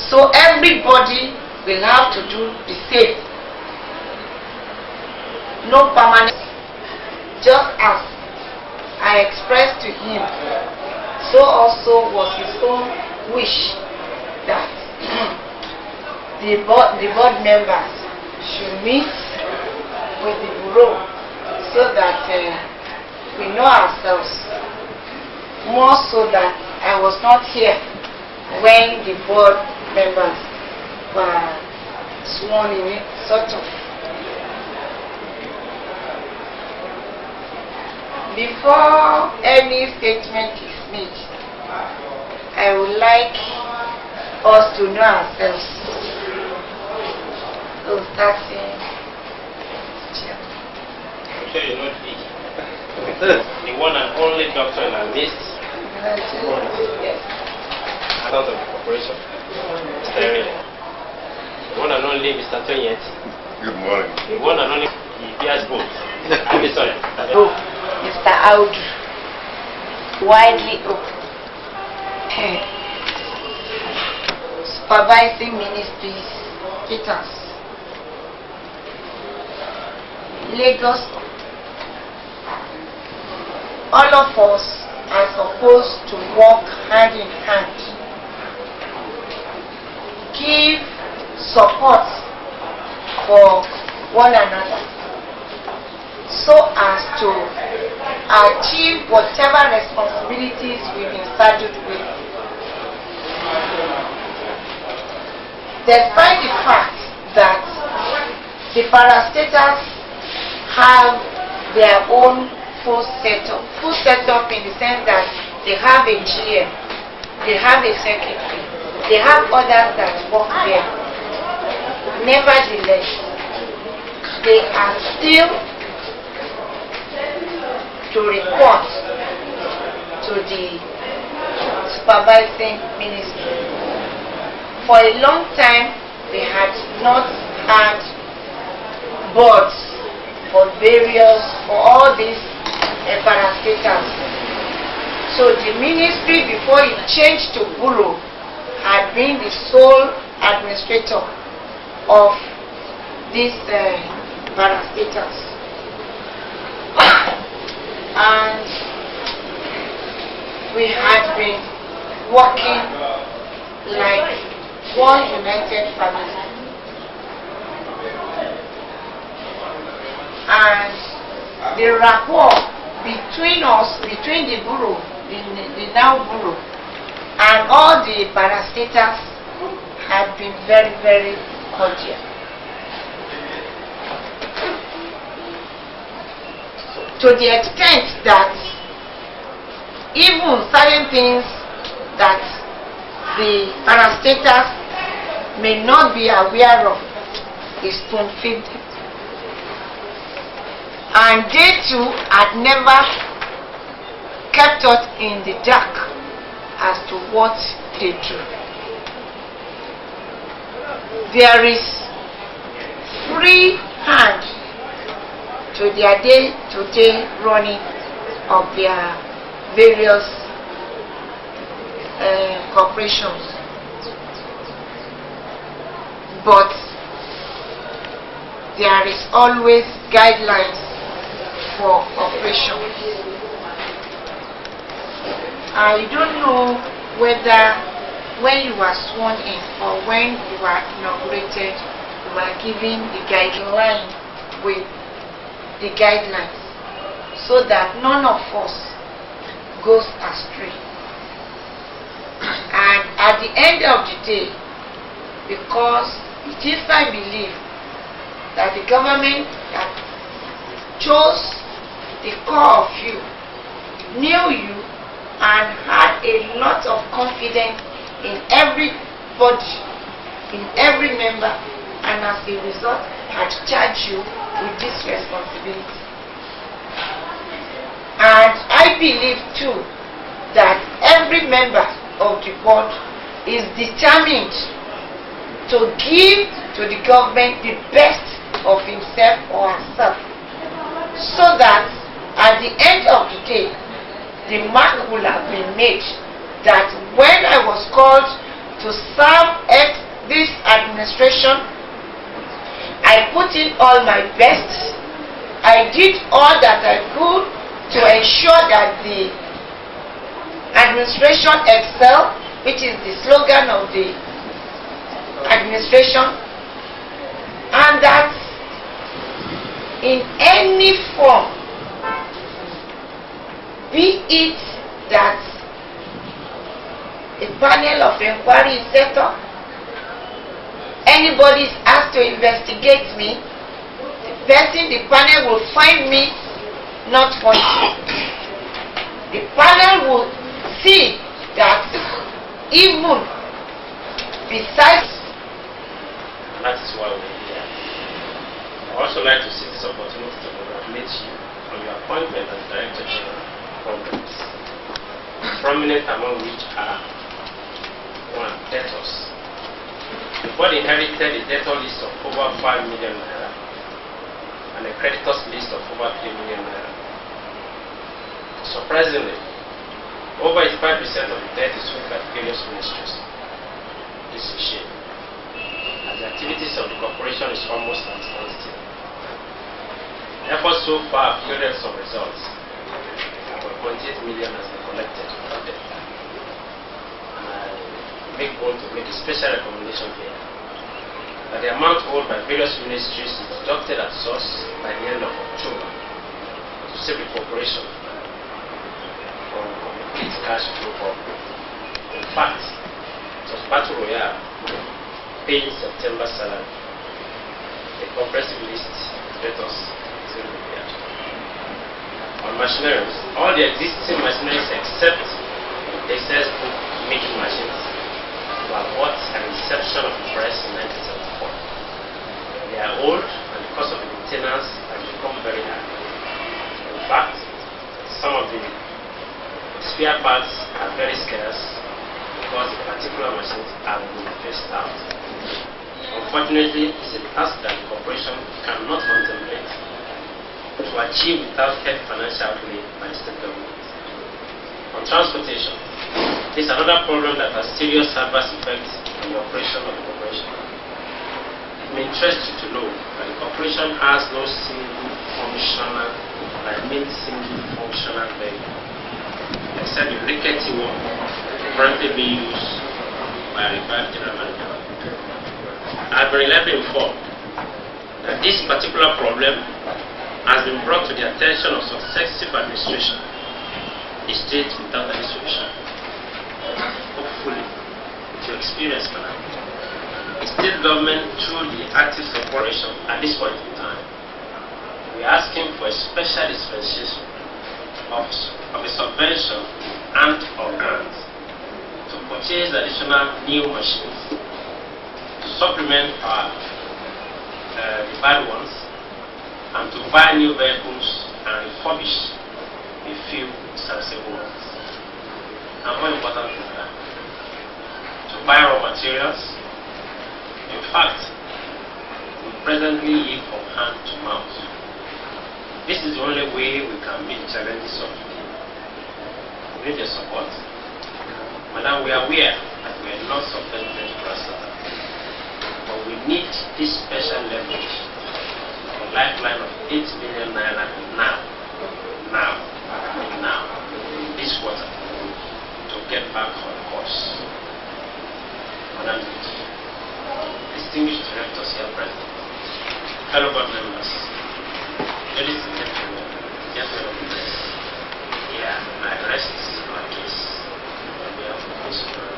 So everybody will have to do the same. No permanent. Just as I expressed to him, so also was his own wish that the board members should meet with the bureau so that we know ourselves. More so that I was not here when the board members were sworn in, sort of. Before any statement is made, I would like us to know ourselves. So starting. I'm sure you know the one and only doctor in our midst. Yes. Out of the corporation. Mr. Aaron. The one and only Mr. Tonyet. Good morning. The one and only Piers Boat. I'm sorry. Mr. Audu, widely open, supervising ministries, Peters, Lagos. All of us are supposed to work hand in hand give support for one another so as to achieve whatever responsibilities we've been saddled with. Despite the fact that the parastatals have their own full setup in the sense that they have a GM, they have a secretary, they have others that work there. Nevertheless, they are still to report to the supervising ministry. For a long time, they had not had boards for all these parastatals. So the ministry, before it changed to bureau, had been the sole administrator of these parastatals. And we had been working like one united family. And the rapport between us, between the bureau, the now bureau, and all the parastatals had been very, very cordial. To the extent that even certain things that the parastatals may not be aware of is spoon-fed. And they too had never kept us in the dark as to what they do. There is free hand to their day-to-day running of their various corporations. But there is always guidelines for operation. I don't know whether when you were sworn in or when you were inaugurated, you were given the guideline with the guidelines so that none of us goes astray. And at the end of the day, because it is my belief that the government that chose the core of you knew you and had a lot of confidence in everybody, in every member, and as a result had charged you with this responsibility. And I believe too that every member of the board is determined to give to the government the best of himself or herself, so that at the end of the day, the mark will have been made that when I was called to serve at this administration, I put in all my best. I did all that I could to ensure that the administration excel, which is the slogan of the administration, and that in any form, be it that a panel of inquiry is set up, anybody is asked to investigate me, the panel will find me not wanted. The panel will see that even besides. That is why we're here. I also like to seize this opportunity to congratulate you on your appointment as Director General of Programs, prominent among which are 1. Debtors. The board inherited a debtor list of over 5 million naira and a creditors list of over 3 million naira. Surprisingly, over 85% of the debt is owed by various ministries. This is a shame, as the activities of the corporation is almost at standstill. Efforts so far have yielded some results. About 0.8 million has been collected for debt. And I make bold to make a special recommendation here that the amount owed by various ministries is deducted at source by the end of October to save the corporation from complete cash flow problem. In fact, it was Battle Royale paying September salary. A comprehensive list let us see prepared. On machineries, all the existing machineries except the excess book making machines were bought at the inception of the press in 1974. They are old and the cost of the maintenance has become very high. In fact, some of the spare parts are very scarce because the particular machines have been phased out. Unfortunately, it's a task that the corporation cannot contemplate to achieve without heavy financial outlay by the state government. On transportation, this is another problem that has serious adverse effects on the operation of the corporation. It may interest you to know that the corporation has no single functional vehicle, except the rickety one currently being used by a retired general manager. I've been informed that this particular problem has been brought to the attention of successive administration, the state without any solution. Hopefully, with your experience, madam, the state government, through the active corporation at this point in time, we are asking for a special dispensation of a subvention and or grant to purchase additional new machines to supplement our the bad ones, and to buy new vehicles and refurbish a few serviceable ones. And more important than that, to buy raw materials. In fact, we presently live from hand to mouth. This is the only way we can meet the challenges of today. We need your support. Madam, we are aware that we are not subvented to ourselves, but we need this special leverage, a lifeline of 8 million naira now, this quarter, to get back on course. Madam, distinguished directors here present, fellow board members, ladies and gentlemen, of the press, here I rest my case on behalf of this program.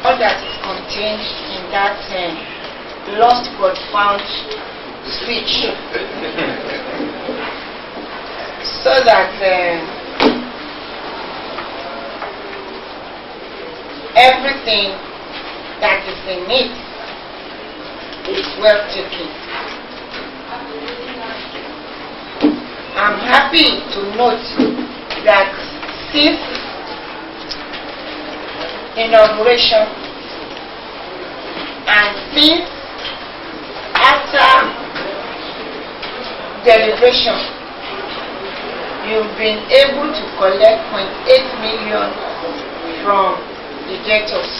All that is contained in that lost but found speech, so that everything that is in it is well taken. I'm happy to note that since inauguration and since after deliberation, you've been able to collect 0.8 million from the debtors.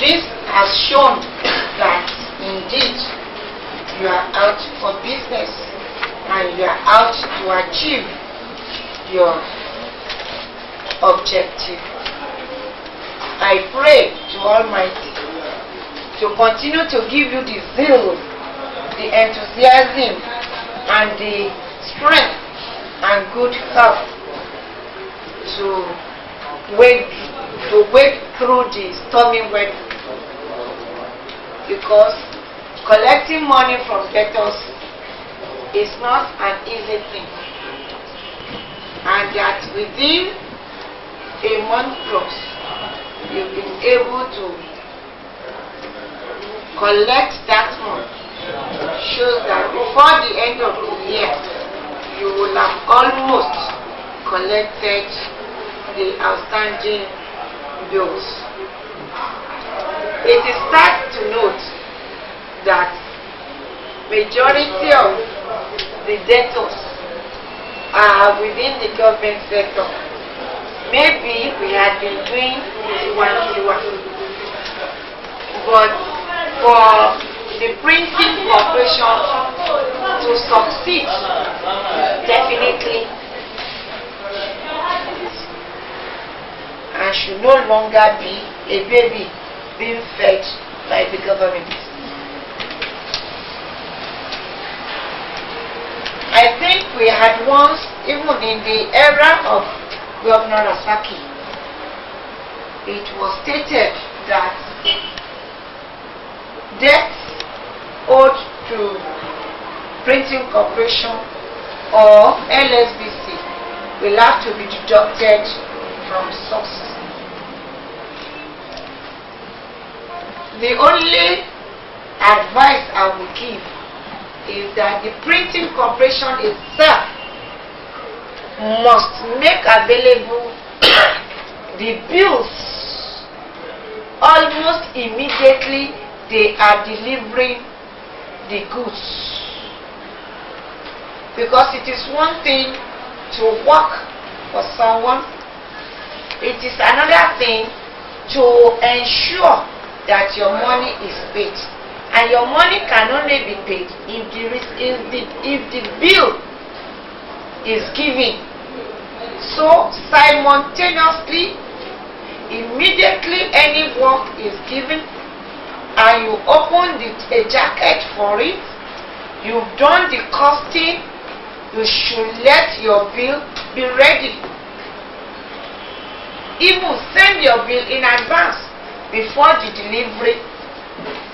This has shown that indeed you are out for business and you are out to achieve your objective. I pray to Almighty to continue to give you the zeal, the enthusiasm, and the strength and good health to wade through the stormy weather, because collecting money from debtors is not an easy thing, and that within a month plus you've been able to collect that money shows that before the end of the year you will have almost collected the outstanding bills. It is sad to note that majority of the debtors are within the government sector. Maybe we had been doing one, but for the printing corporation to succeed, definitely, and should no longer be a baby being fed by the government. I think we had once, even in the era of Governor Asaki, it was stated that debts owed to Printing Corporation or LSBC will have to be deducted from source. The only advice I will give is that the Printing Corporation itself must make available the bills almost immediately they are delivering the goods. Because it is one thing to work for someone, it is another thing to ensure that your money is paid. And your money can only be paid if the bill is given. So simultaneously, immediately any work is given and you open a jacket for it, you've done the costing, you should let your bill be ready. Even send your bill in advance before the delivery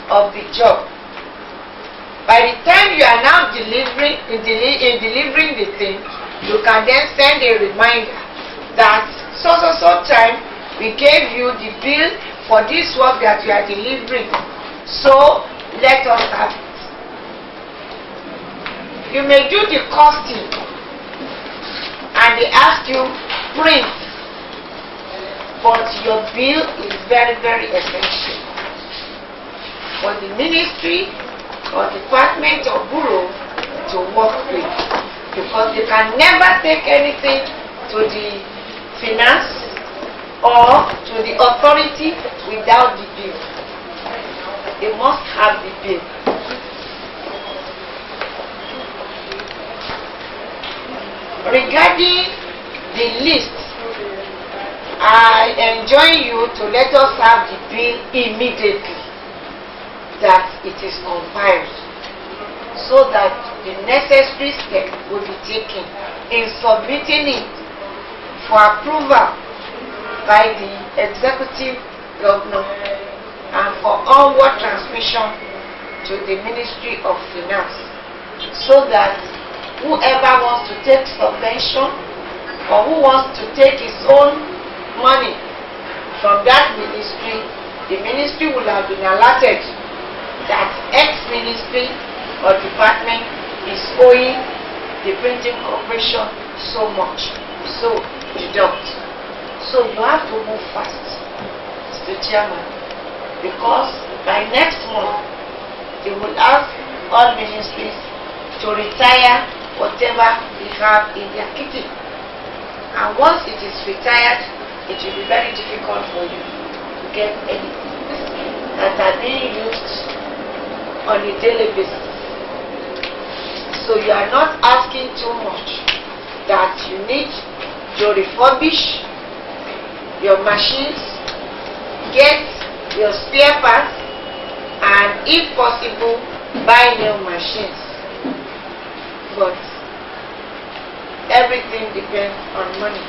of the job. By the time you are now delivering the thing, you can then send a reminder that so time we gave you the bill for this work that you are delivering, so let us have it. You may do the costing and they ask you print, but your bill is very, very essential for the ministry or department or bureau to work with, because they can never take anything to the finance or to the authority without the bill. They must have the bill. Regarding the list, I enjoin you to let us have the bill immediately that it is compiled, so that the necessary step will be taken in submitting it for approval by the executive governor and for onward transmission to the Ministry of Finance, so that whoever wants to take subvention or who wants to take his own money from that ministry, the ministry will have been alerted that X ministry or department is owing the Printing Corporation so much, so deduct. So you have to move fast, Mr. Chairman, because by next month they will ask all ministries to retire whatever they have in their kitty. And once it is retired, it will be very difficult for you to get anything that are being used on a daily basis. So you are not asking too much, that you need to refurbish your machines, get your spare parts, and if possible, buy new machines. But everything depends on money.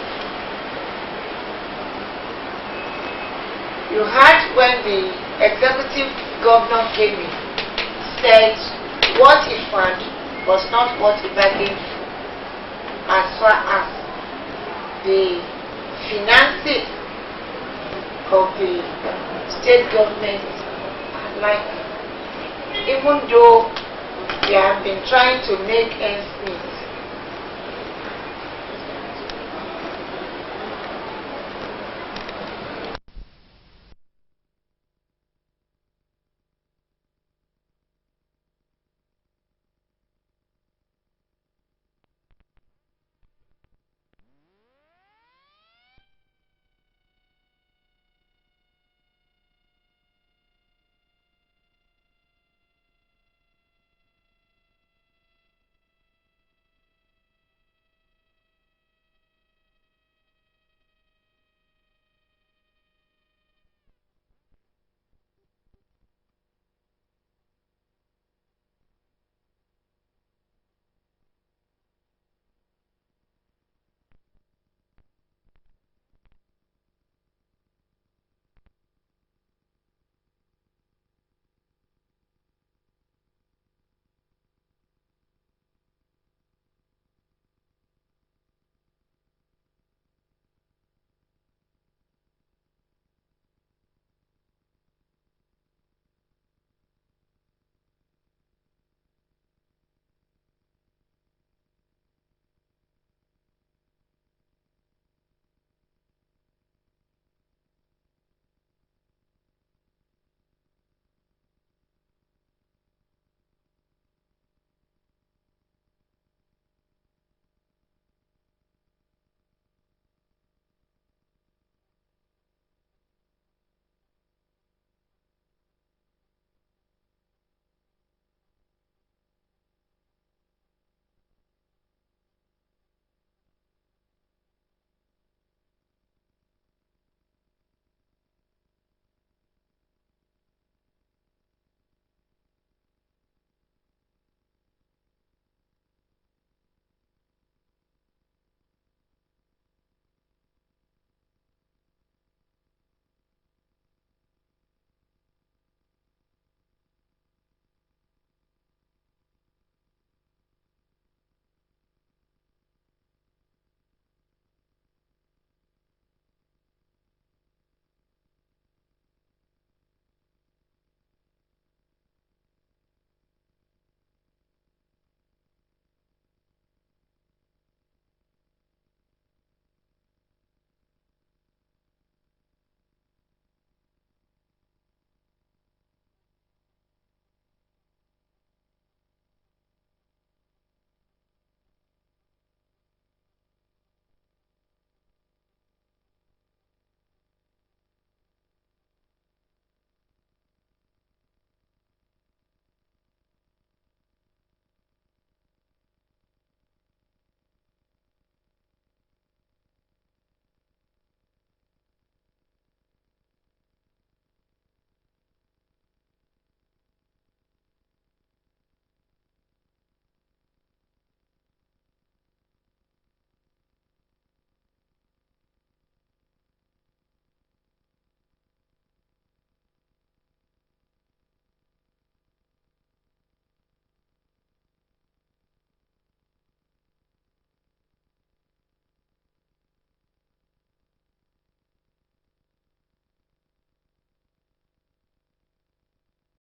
You heard when the executive governor came in, said what he found was not what he bargained for, as far as the finances of the state government are like. Even though they have been trying to make ends meet,